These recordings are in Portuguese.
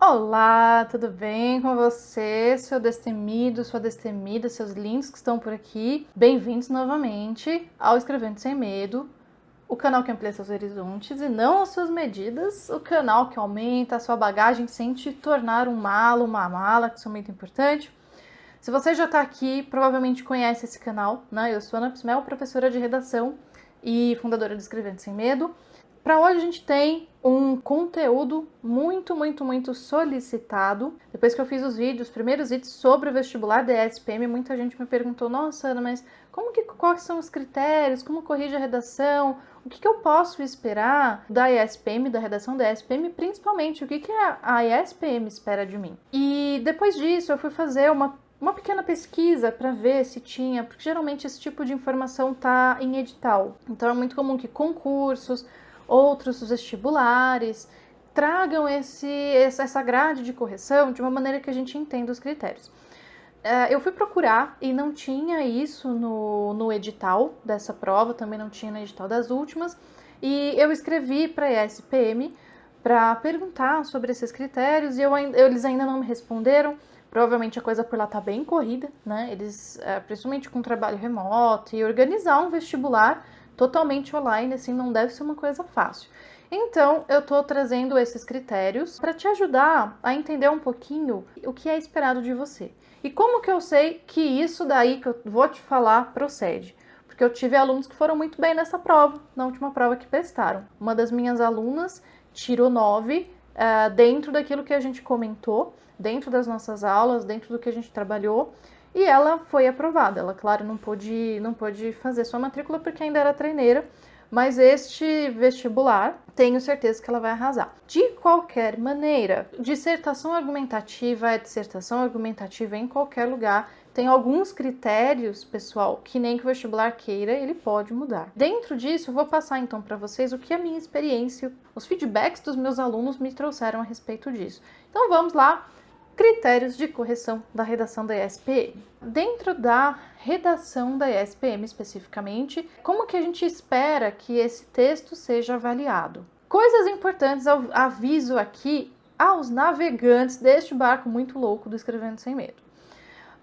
Olá, tudo bem com você, seu destemido, sua destemida, seus lindos que estão por aqui? Bem-vindos novamente ao Escrevendo Sem Medo, o canal que amplia seus horizontes e não as suas medidas, o canal que aumenta a sua bagagem sem te tornar um malo, uma mala, que isso é muito importante. Se você já está aqui, provavelmente conhece esse canal, né? Eu sou Ana Pismel, professora de redação e fundadora do Escrevendo Sem Medo. Para hoje a gente tem um conteúdo muito solicitado. Depois que eu fiz os primeiros vídeos sobre o vestibular da ESPM, muita gente me perguntou: nossa, Ana, mas quais são os critérios? Como corrige a redação? O que eu posso esperar da ESPM, da redação da ESPM, principalmente o que a ESPM espera de mim? E depois disso eu fui fazer uma pequena pesquisa para ver se tinha, porque geralmente esse tipo de informação tá em edital. Então é muito comum que concursos, outros vestibulares tragam essa grade de correção de uma maneira que a gente entenda os critérios. Eu fui procurar e não tinha isso no edital dessa prova, também não tinha no edital das últimas, e eu escrevi para a ESPM para perguntar sobre esses critérios e eles ainda não me responderam. Provavelmente a coisa por lá tá bem corrida, né? Eles, principalmente com trabalho remoto, e organizar um vestibular totalmente online, assim, não deve ser uma coisa fácil. Então, eu tô trazendo esses critérios para te ajudar a entender um pouquinho o que é esperado de você. E como que eu sei que isso daí que eu vou te falar procede? Porque eu tive alunos que foram muito bem nessa prova, na última prova que prestaram. Uma das minhas alunas tirou 9 dentro daquilo que a gente comentou, dentro das nossas aulas, dentro do que a gente trabalhou, e ela foi aprovada. Ela, claro, não pôde fazer sua matrícula porque ainda era treineira, mas este vestibular, tenho certeza que ela vai arrasar. De qualquer maneira, dissertação argumentativa é dissertação argumentativa em qualquer lugar. Tem alguns critérios, pessoal, que nem que o vestibular queira, ele pode mudar. Dentro disso, eu vou passar então para vocês o que a minha experiência, os feedbacks dos meus alunos me trouxeram a respeito disso. Então vamos lá. Critérios de correção da redação da ESPM. Dentro da redação da ESPM especificamente, como que a gente espera que esse texto seja avaliado? Coisas importantes, eu aviso aqui aos navegantes deste barco muito louco do Escrevendo Sem Medo.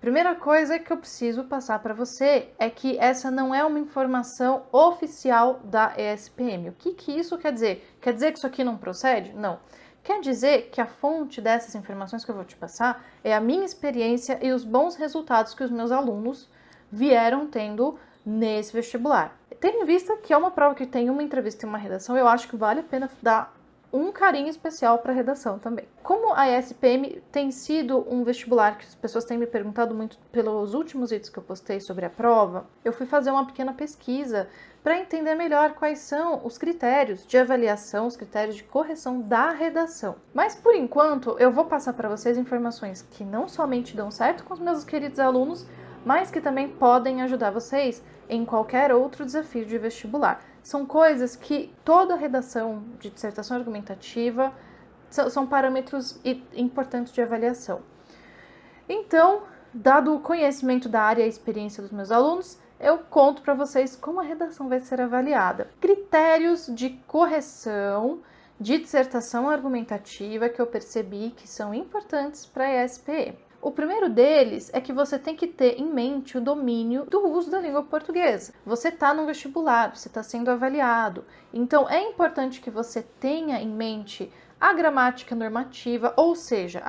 Primeira coisa que eu preciso passar para você é que essa não é uma informação oficial da ESPM. O que isso quer dizer? Quer dizer que isso aqui não procede? Não. Quer dizer que a fonte dessas informações que eu vou te passar é a minha experiência e os bons resultados que os meus alunos vieram tendo nesse vestibular. Tendo em vista que é uma prova que tem uma entrevista e uma redação, eu acho que vale a pena dar um carinho especial para a redação também. Como a ESPM tem sido um vestibular que as pessoas têm me perguntado muito pelos últimos vídeos que eu postei sobre a prova, eu fui fazer uma pequena pesquisa para entender melhor quais são os critérios de avaliação, os critérios de correção da redação. Mas por enquanto eu vou passar para vocês informações que não somente dão certo com os meus queridos alunos, mas que também podem ajudar vocês em qualquer outro desafio de vestibular. São coisas que toda redação de dissertação argumentativa são parâmetros importantes de avaliação. Então, dado o conhecimento da área e a experiência dos meus alunos, eu conto para vocês como a redação vai ser avaliada. Critérios de correção de dissertação argumentativa que eu percebi que são importantes para a ESPM. O primeiro deles é que você tem que ter em mente o domínio do uso da língua portuguesa. Você está no vestibular, você está sendo avaliado, então é importante que você tenha em mente a gramática normativa, ou seja,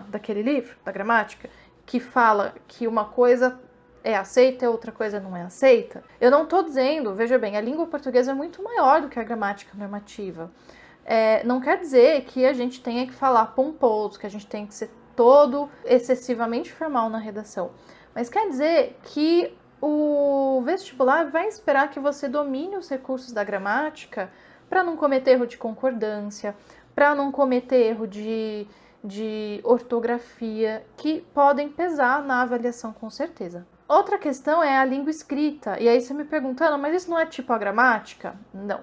daquele livro, da gramática, que fala que uma coisa é aceita e outra coisa não é aceita. Eu não estou dizendo, veja bem, a língua portuguesa é muito maior do que a gramática normativa. Não quer dizer que a gente tenha que falar pomposo, que a gente tem que ser todo excessivamente formal na redação. Mas quer dizer que o vestibular vai esperar que você domine os recursos da gramática para não cometer erro de concordância, para não cometer erro de ortografia, que podem pesar na avaliação com certeza. Outra questão é a língua escrita. E aí você me perguntando, mas isso não é tipo a gramática? Não.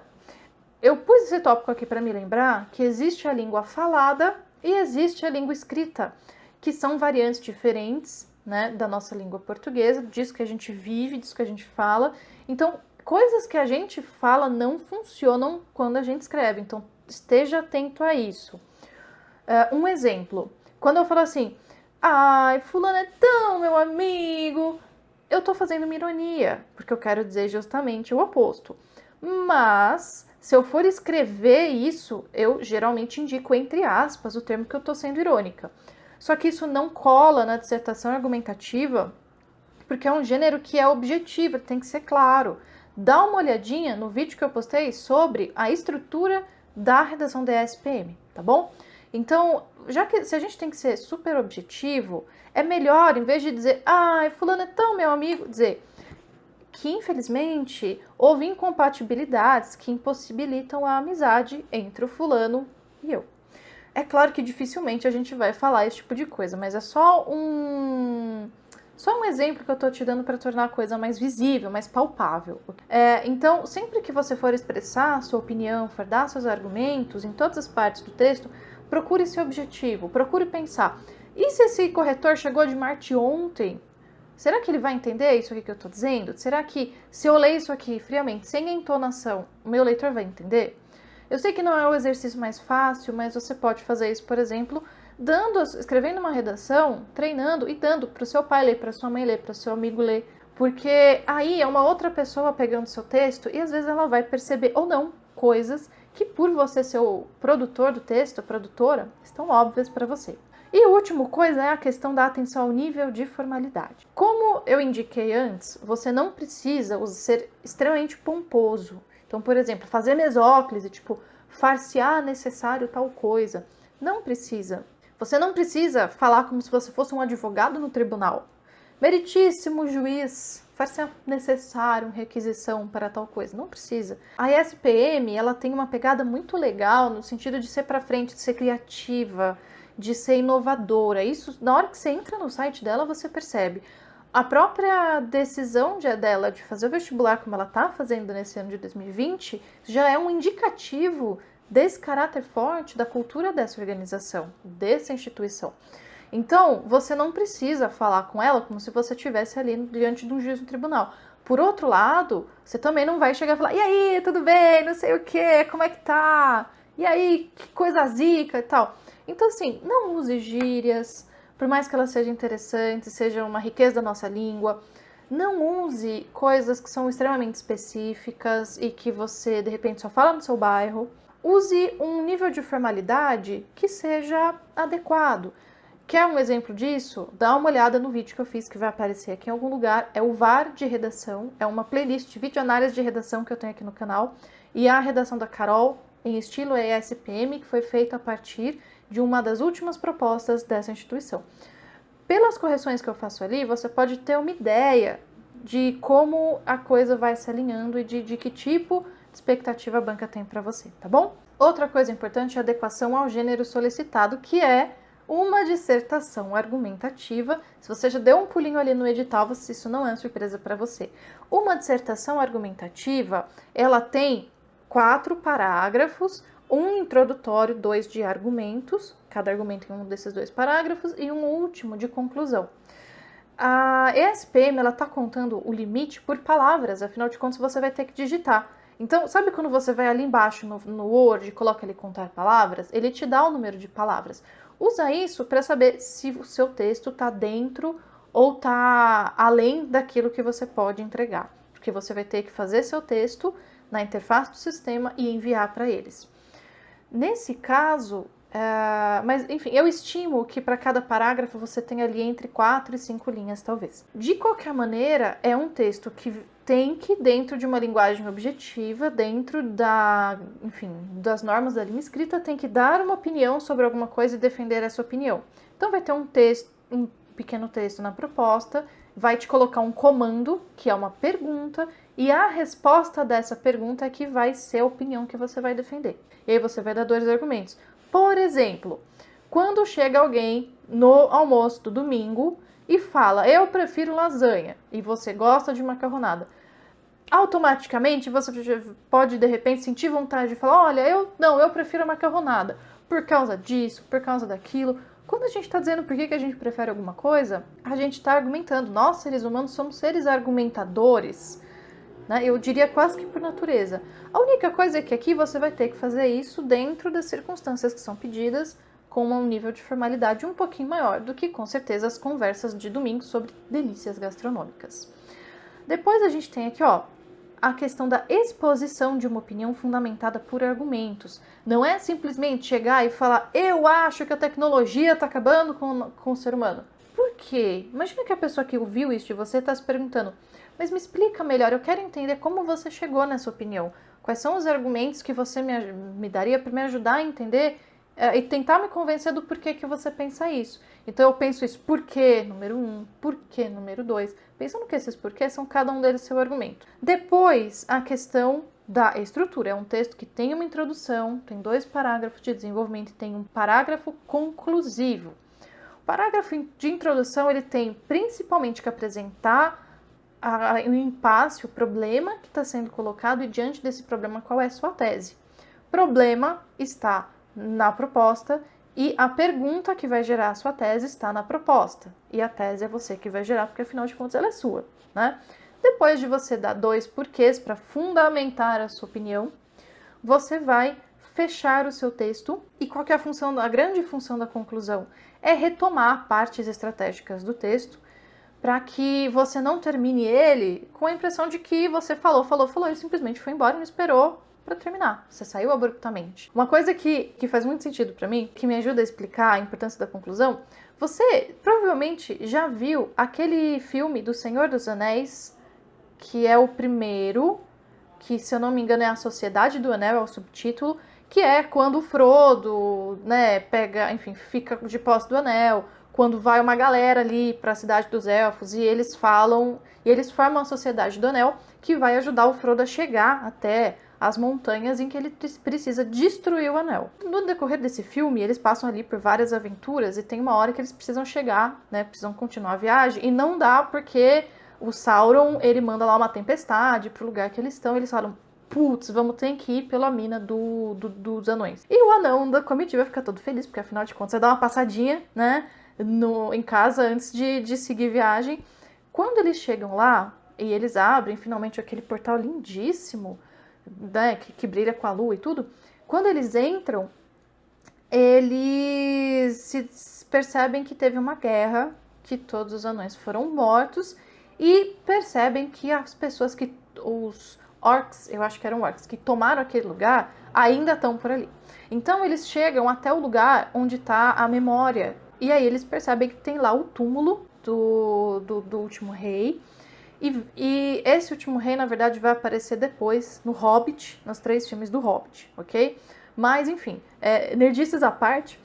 Eu pus esse tópico aqui para me lembrar que existe a língua falada e existe a língua escrita, que são variantes diferentes, né, da nossa língua portuguesa, disso que a gente vive, disso que a gente fala. Então, coisas que a gente fala não funcionam quando a gente escreve, então esteja atento a isso. Um exemplo, quando eu falo assim, ai, fulano é tão meu amigo, eu tô fazendo uma ironia, porque eu quero dizer justamente o oposto. Mas, se eu for escrever isso, eu geralmente indico entre aspas o termo que eu tô sendo irônica. Só que isso não cola na dissertação argumentativa, porque é um gênero que é objetivo, tem que ser claro. Dá uma olhadinha no vídeo que eu postei sobre a estrutura da redação da ESPM, tá bom? Então, já que se a gente tem que ser super objetivo, é melhor, em vez de dizer, ai, fulano é tão meu amigo, dizer que, infelizmente, houve incompatibilidades que impossibilitam a amizade entre o fulano e eu. É claro que dificilmente a gente vai falar esse tipo de coisa, mas é só um exemplo que eu tô te dando para tornar a coisa mais visível, mais palpável. Então, sempre que você for expressar a sua opinião, for dar seus argumentos em todas as partes do texto, procure ser objetivo, procure pensar. E se esse corretor chegou de Marte ontem? Será que ele vai entender isso aqui que eu tô dizendo? Será que se eu ler isso aqui friamente, sem entonação, o meu leitor vai entender? Eu sei que não é o exercício mais fácil, mas você pode fazer isso, por exemplo, escrevendo uma redação, treinando e dando para o seu pai ler, para sua mãe ler, para o seu amigo ler, porque aí é uma outra pessoa pegando seu texto e às vezes ela vai perceber ou não coisas que por você ser o produtor do texto, a produtora, estão óbvias para você. E a última coisa é a questão da atenção ao nível de formalidade. Como eu indiquei antes, você não precisa ser extremamente pomposo. Então, por exemplo, fazer mesóclise, tipo, farsear necessário tal coisa. Não precisa. Você não precisa falar como se você fosse um advogado no tribunal. Meritíssimo juiz, farsear necessário, requisição para tal coisa. Não precisa. A ESPM, ela tem uma pegada muito legal no sentido de ser para frente, de ser criativa, de ser inovadora. Isso, na hora que você entra no site dela, você percebe. A própria decisão dela de fazer o vestibular como ela está fazendo nesse ano de 2020 já é um indicativo desse caráter forte da cultura dessa organização, dessa instituição. Então, você não precisa falar com ela como se você estivesse ali diante de um juiz no tribunal. Por outro lado, você também não vai chegar e falar, e aí, tudo bem, não sei o que, como é que tá? E aí, que coisa zica e tal. Então, assim, não use gírias, por mais que elas sejam interessantes, sejam uma riqueza da nossa língua. Não use coisas que são extremamente específicas e que você, de repente, só fala no seu bairro. Use um nível de formalidade que seja adequado. Quer um exemplo disso? Dá uma olhada no vídeo que eu fiz, que vai aparecer aqui em algum lugar. É o VAR de redação, é uma playlist de videoanálises de redação que eu tenho aqui no canal. E a redação da Carol, em estilo ESPM, que foi feita a partir de uma das últimas propostas dessa instituição. Pelas correções que eu faço ali, você pode ter uma ideia de como a coisa vai se alinhando e de que tipo de expectativa a banca tem para você, tá bom? Outra coisa importante é a adequação ao gênero solicitado, que é uma dissertação argumentativa. Se você já deu um pulinho ali no edital, isso não é surpresa para você. Uma dissertação argumentativa, ela tem 4 parágrafos, um introdutório, 2 de argumentos, cada argumento em um desses 2 parágrafos, e um último de conclusão. A ESPM, ela está contando o limite por palavras, afinal de contas você vai ter que digitar. Então, sabe quando você vai ali embaixo no Word e coloca ali contar palavras? Ele te dá o número de palavras. Usa isso para saber se o seu texto está dentro ou está além daquilo que você pode entregar. Porque você vai ter que fazer seu texto na interface do sistema e enviar para eles. Nesse caso, mas enfim, eu estimo que para cada parágrafo você tem ali entre 4 e 5 linhas, talvez. De qualquer maneira, é um texto que tem que, dentro de uma linguagem objetiva, dentro das normas da língua escrita, tem que dar uma opinião sobre alguma coisa e defender essa opinião. Então vai ter um pequeno texto na proposta, vai te colocar um comando, que é uma pergunta, e a resposta dessa pergunta é que vai ser a opinião que você vai defender. E aí você vai dar 2 argumentos. Por exemplo, quando chega alguém no almoço do domingo e fala, eu prefiro lasanha, e você gosta de macarronada, automaticamente você pode, de repente, sentir vontade de falar, olha, eu prefiro a macarronada, por causa disso, por causa daquilo. Quando a gente está dizendo por que a gente prefere alguma coisa, a gente está argumentando. Nós, seres humanos, somos seres argumentadores, né? Eu diria quase que por natureza. A única coisa é que aqui você vai ter que fazer isso dentro das circunstâncias que são pedidas com um nível de formalidade um pouquinho maior do que, com certeza, as conversas de domingo sobre delícias gastronômicas. Depois a gente tem aqui, ó, a questão da exposição de uma opinião fundamentada por argumentos. Não é simplesmente chegar e falar, eu acho que a tecnologia está acabando com o ser humano. Por quê? Imagina que a pessoa que ouviu isso de você está se perguntando, mas me explica melhor, eu quero entender como você chegou nessa opinião. Quais são os argumentos que você me daria para me ajudar a entender e tentar me convencer do porquê que você pensa isso. Então eu penso isso, porquê, número 1, porquê, número 2. Pensando que esses porquês são cada um deles seu argumento. Depois, a questão da estrutura. É um texto que tem uma introdução, tem 2 parágrafos de desenvolvimento e tem um parágrafo conclusivo. O parágrafo de introdução, ele tem principalmente que apresentar o impasse, o problema que está sendo colocado e diante desse problema qual é a sua tese. Problema está na proposta e a pergunta que vai gerar a sua tese está na proposta. E a tese é você que vai gerar, porque afinal de contas ela é sua, né? Depois de você dar 2 porquês para fundamentar a sua opinião, você vai fechar o seu texto. E qual que é a função, a grande função da conclusão? É retomar partes estratégicas do texto para que você não termine ele com a impressão de que você falou e simplesmente foi embora e não esperou para terminar. Você saiu abruptamente. Uma coisa que faz muito sentido para mim, que me ajuda a explicar a importância da conclusão, você provavelmente já viu aquele filme do Senhor dos Anéis, que é o primeiro, que se eu não me engano é A Sociedade do Anel, é o subtítulo, que é quando o Frodo, né, fica de posse do anel, quando vai uma galera ali para a cidade dos elfos e eles formam a Sociedade do Anel, que vai ajudar o Frodo a chegar até as montanhas em que ele precisa destruir o anel. No decorrer desse filme, eles passam ali por várias aventuras e tem uma hora que eles precisam chegar, né, precisam continuar a viagem, e não dá porque o Sauron, ele manda lá uma tempestade pro lugar que eles estão, eles falam, putz, vamos ter que ir pela mina dos anões. E o anão da comitiva fica todo feliz, porque afinal de contas, você dá uma passadinha, né, em casa antes de seguir viagem. Quando eles chegam lá, e eles abrem finalmente aquele portal lindíssimo, né, que brilha com a lua e tudo, quando eles entram, eles se percebem que teve uma guerra, que todos os anões foram mortos, e percebem que as pessoas os orcs, eu acho que eram orcs, que tomaram aquele lugar, ainda estão por ali. Então eles chegam até o lugar onde está a memória, e aí eles percebem que tem lá o túmulo do último rei, e esse último rei, na verdade, vai aparecer depois no Hobbit, nos 3 filmes do Hobbit, ok? Mas, enfim, nerdices à parte,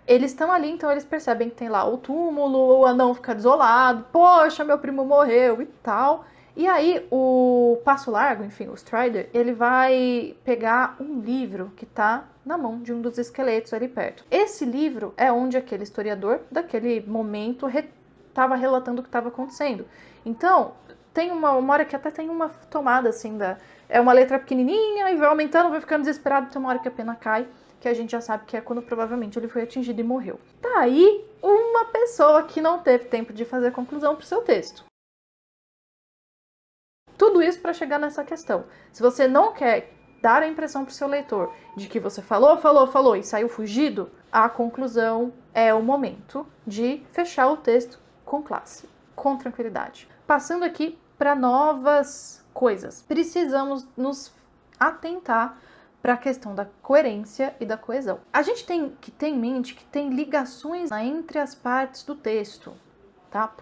eles estão ali, então eles percebem que tem lá o túmulo, o anão fica desolado, poxa, meu primo morreu e tal. E aí o Passo Largo, enfim, o Strider, ele vai pegar um livro que tá na mão de um dos esqueletos ali perto. Esse livro é onde aquele historiador, daquele momento, estava relatando o que estava acontecendo. Então, tem uma hora que até tem uma tomada assim, é uma letra pequenininha e vai aumentando, vai ficando desesperado, tem uma hora que a pena cai, que a gente já sabe que é quando provavelmente ele foi atingido e morreu. Tá aí uma pessoa que não teve tempo de fazer conclusão pro seu texto. Tudo isso para chegar nessa questão. Se você não quer dar a impressão pro seu leitor de que você falou e saiu fugido, a conclusão é o momento de fechar o texto com classe, com tranquilidade. Passando aqui para novas coisas. Precisamos nos atentar para a questão da coerência e da coesão. A gente tem que ter em mente que tem ligações entre as partes do texto, tá?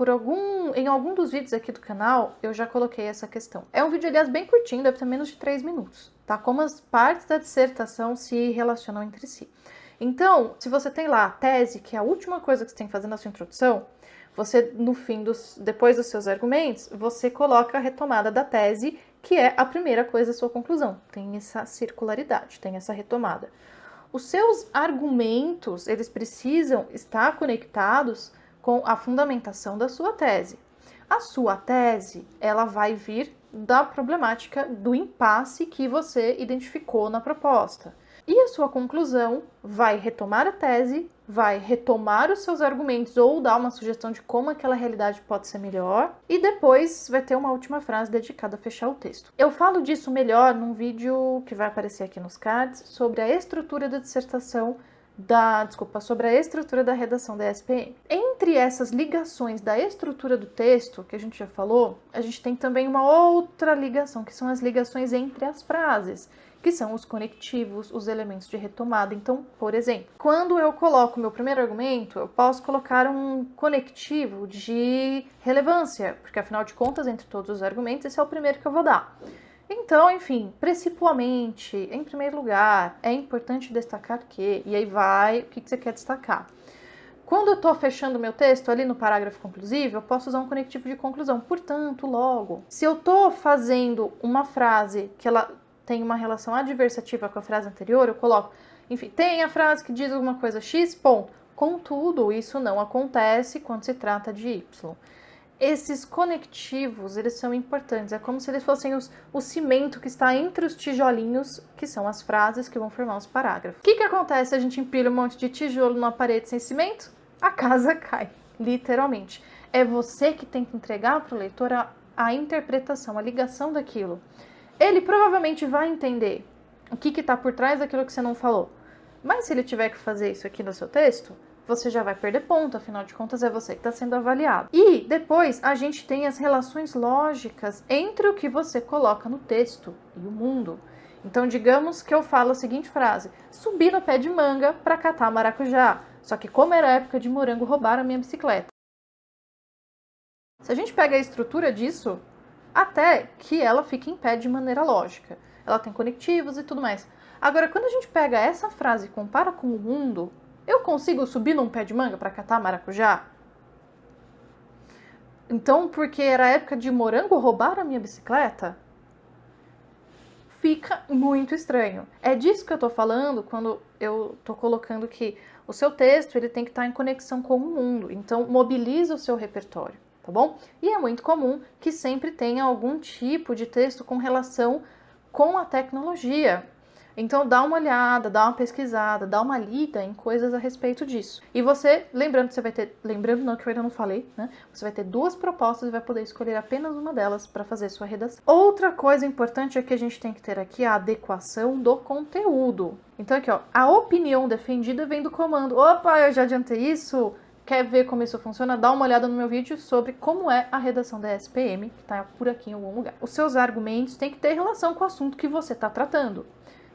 Em algum dos vídeos aqui do canal, eu já coloquei essa questão. É um vídeo, aliás, bem curtinho, deve ter menos de 3 minutos, tá? Como as partes da dissertação se relacionam entre si. Então, se você tem lá a tese, que é a última coisa que você tem que fazer na sua introdução, você, no fim, depois dos seus argumentos, você coloca a retomada da tese, que é a primeira coisa da sua conclusão. Tem essa circularidade, tem essa retomada. Os seus argumentos, eles precisam estar conectados com a fundamentação da sua tese. A sua tese, ela vai vir da problemática do impasse que você identificou na proposta. E a sua conclusão vai retomar a tese, vai retomar os seus argumentos ou dar uma sugestão de como aquela realidade pode ser melhor, e depois vai ter uma última frase dedicada a fechar o texto. Eu falo disso melhor num vídeo que vai aparecer aqui nos cards sobre a estrutura da dissertação sobre a estrutura da redação da SPM. Entre essas ligações da estrutura do texto, que a gente já falou, a gente tem também uma outra ligação, que são as ligações entre as frases, que são os conectivos, os elementos de retomada. Então, por exemplo, quando eu coloco meu primeiro argumento, eu posso colocar um conectivo de relevância, porque afinal de contas, entre todos os argumentos, esse é o primeiro que eu vou dar. Então, enfim, principalmente, em primeiro lugar, é importante destacar que, e aí vai, o que você quer destacar? Quando eu estou fechando meu texto ali no parágrafo conclusivo, eu posso usar um conectivo de conclusão. Portanto, logo, se eu estou fazendo uma frase que ela tem uma relação adversativa com a frase anterior, eu coloco, enfim, tem a frase que diz alguma coisa X, ponto. Contudo, isso não acontece quando se trata de Y. Esses conectivos, eles são importantes, é como se eles fossem o cimento que está entre os tijolinhos, que são as frases que vão formar os parágrafos. O que acontece se a gente empilha um monte de tijolo numa parede sem cimento? A casa cai, literalmente. É você que tem que entregar para o leitor a interpretação, a ligação daquilo. Ele provavelmente vai entender o que está por trás daquilo que você não falou. Mas se ele tiver que fazer isso aqui no seu texto, você já vai perder ponto, afinal de contas é você que está sendo avaliado. E depois a gente tem as relações lógicas entre o que você coloca no texto e o mundo. Então, digamos que eu falo a seguinte frase: subi no pé de manga para catar maracujá, só que como era época de morango, roubaram a minha bicicleta. Se a gente pega a estrutura disso, até que ela fica em pé de maneira lógica. Ela tem conectivos e tudo mais. Agora, quando a gente pega essa frase e compara com o mundo, eu consigo subir num pé de manga para catar maracujá? Então, porque era época de morango, roubaram a minha bicicleta? Fica muito estranho. É disso que eu tô falando quando eu tô colocando que o seu texto ele tem que estar em conexão com o mundo. Então, mobiliza o seu repertório, tá bom? E é muito comum que sempre tenha algum tipo de texto com relação com a tecnologia. Então dá uma olhada, dá uma pesquisada, dá uma lida em coisas a respeito disso. E você, lembrando que eu ainda não falei, né? Você vai ter 2 propostas e vai poder escolher apenas uma delas para fazer sua redação. Outra coisa importante é que a gente tem que ter aqui a adequação do conteúdo. Então aqui, ó, a opinião defendida vem do comando. Opa, eu já adiantei isso. Quer ver como isso funciona? Dá uma olhada no meu vídeo sobre como é a redação da SPM, que está por aqui em algum lugar. Os seus argumentos têm que ter relação com o assunto que você está tratando.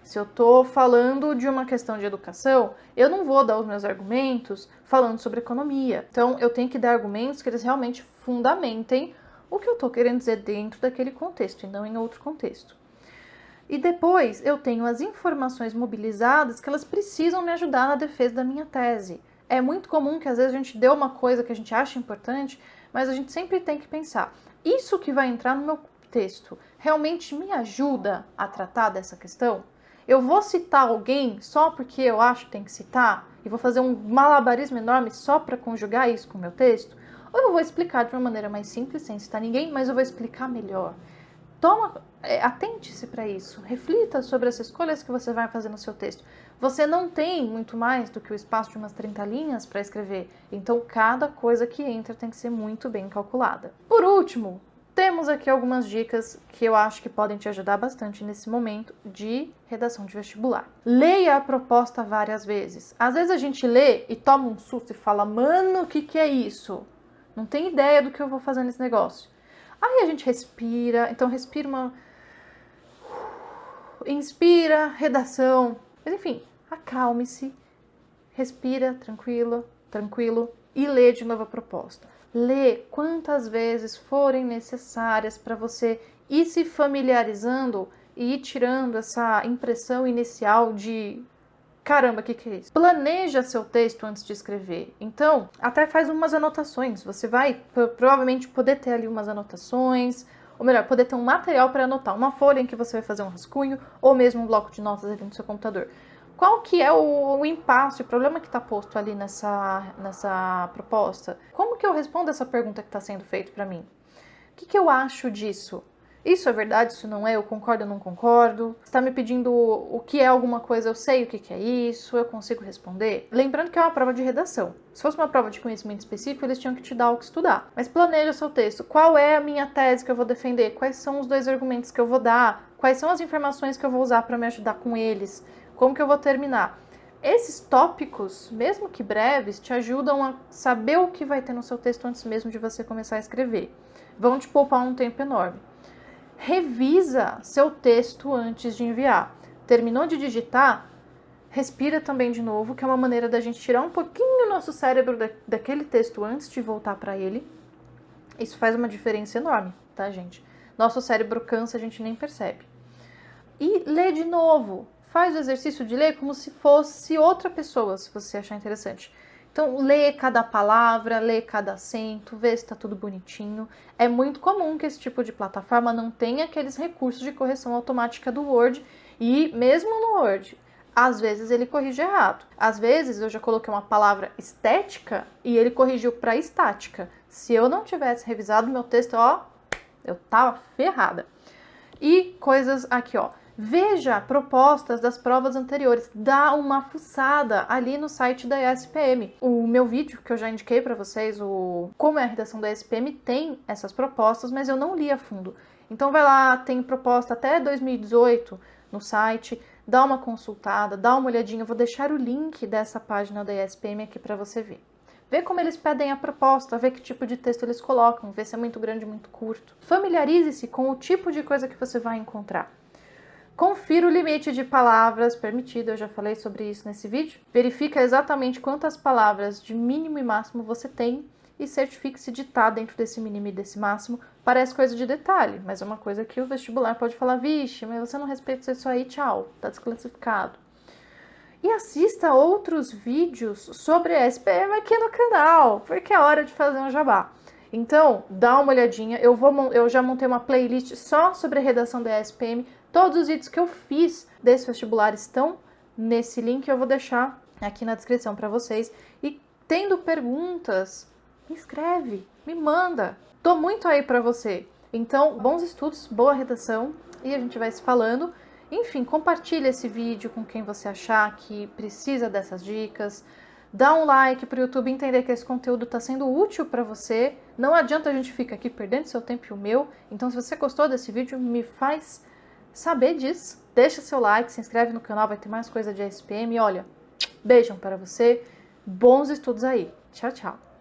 Se eu estou falando de uma questão de educação, eu não vou dar os meus argumentos falando sobre economia. Então, eu tenho que dar argumentos que eles realmente fundamentem o que eu estou querendo dizer dentro daquele contexto e não em outro contexto. E depois, eu tenho as informações mobilizadas que elas precisam me ajudar na defesa da minha tese. É muito comum que às vezes a gente dê uma coisa que a gente acha importante, mas a gente sempre tem que pensar, isso que vai entrar no meu texto realmente me ajuda a tratar dessa questão? Eu vou citar alguém só porque eu acho que tem que citar? E vou fazer um malabarismo enorme só para conjugar isso com o meu texto? Ou eu vou explicar de uma maneira mais simples, sem citar ninguém, mas eu vou explicar melhor? Atente-se para isso. Reflita sobre as escolhas que você vai fazer no seu texto. Você não tem muito mais do que o espaço de umas 30 linhas para escrever. Então, cada coisa que entra tem que ser muito bem calculada. Por último, temos aqui algumas dicas que eu acho que podem te ajudar bastante nesse momento de redação de vestibular. Leia a proposta várias vezes. Às vezes a gente lê e toma um susto e fala, mano, o que é isso? Não tem ideia do que eu vou fazer nesse negócio. Aí a gente respira, então inspira, redação. Mas enfim, acalme-se, respira, tranquilo e lê de novo a proposta. Lê quantas vezes forem necessárias para você ir se familiarizando e ir tirando essa impressão inicial de caramba, o que é isso? Planeja seu texto antes de escrever. Então, até faz umas anotações. Você vai provavelmente poder ter ali umas anotações, ou melhor, poder ter um material para anotar, uma folha em que você vai fazer um rascunho, ou mesmo um bloco de notas ali no seu computador. Qual que é o impasse, o problema que está posto ali nessa proposta? Como que eu respondo essa pergunta que está sendo feita para mim? O que eu acho disso? Isso é verdade, isso não é? Eu concordo ou não concordo? Você está me pedindo o que é alguma coisa, eu sei o que é isso, eu consigo responder? Lembrando que é uma prova de redação. Se fosse uma prova de conhecimento específico, eles tinham que te dar o que estudar. Mas planeja seu texto. Qual é a minha tese que eu vou defender? Quais são os 2 argumentos que eu vou dar? Quais são as informações que eu vou usar para me ajudar com eles? Como que eu vou terminar? esses tópicos, mesmo que breves, te ajudam a saber o que vai ter no seu texto antes mesmo de você começar a escrever. Vão te poupar um tempo enorme. Revisa seu texto antes de enviar. Terminou de digitar? Respira também de novo, que é uma maneira da gente tirar um pouquinho o nosso cérebro daquele texto antes de voltar para ele. Isso faz uma diferença enorme, tá, gente? Nosso cérebro cansa, a gente nem percebe. E lê de novo. Faz o exercício de ler como se fosse outra pessoa, se você achar interessante. Então, lê cada palavra, lê cada acento, vê se está tudo bonitinho. É muito comum que esse tipo de plataforma não tenha aqueles recursos de correção automática do Word. E mesmo no Word, às vezes ele corrige errado. Às vezes eu já coloquei uma palavra estética e ele corrigiu para estática. Se eu não tivesse revisado meu texto, ó, eu tava ferrada. E coisas aqui, ó. Veja propostas das provas anteriores, dá uma fuçada ali no site da ESPM. O meu vídeo que eu já indiquei para vocês, o Como é a Redação da ESPM, tem essas propostas, mas eu não li a fundo. Então vai lá, tem proposta até 2018 no site, dá uma consultada, dá uma olhadinha. Eu vou deixar o link dessa página da ESPM aqui para você ver. Vê como eles pedem a proposta, vê que tipo de texto eles colocam, vê se é muito grande ou muito curto. Familiarize-se com o tipo de coisa que você vai encontrar. Confira o limite de palavras permitido, eu já falei sobre isso nesse vídeo. Verifica exatamente quantas palavras de mínimo e máximo você tem e certifique-se de estar dentro desse mínimo e desse máximo. Parece coisa de detalhe, mas é uma coisa que o vestibular pode falar, vixe, mas você não respeita isso aí, tchau, tá desclassificado. E assista outros vídeos sobre a SPM aqui no canal, porque é hora de fazer um jabá. Então, dá uma olhadinha, eu já montei uma playlist só sobre a redação da SPM. Todos os vídeos que eu fiz desse vestibular estão nesse link, eu vou deixar aqui na descrição para vocês. E tendo perguntas, me escreve, me manda. Tô muito aí para você. Então, bons estudos, boa redação e a gente vai se falando. Enfim, compartilha esse vídeo com quem você achar que precisa dessas dicas. Dá um like para o YouTube entender que esse conteúdo está sendo útil para você. Não adianta a gente ficar aqui perdendo seu tempo e o meu. Então, se você gostou desse vídeo, me faz saber disso. Deixa seu like, se inscreve no canal, vai ter mais coisa de SPM. E olha, beijão para você. Bons estudos aí. Tchau, tchau.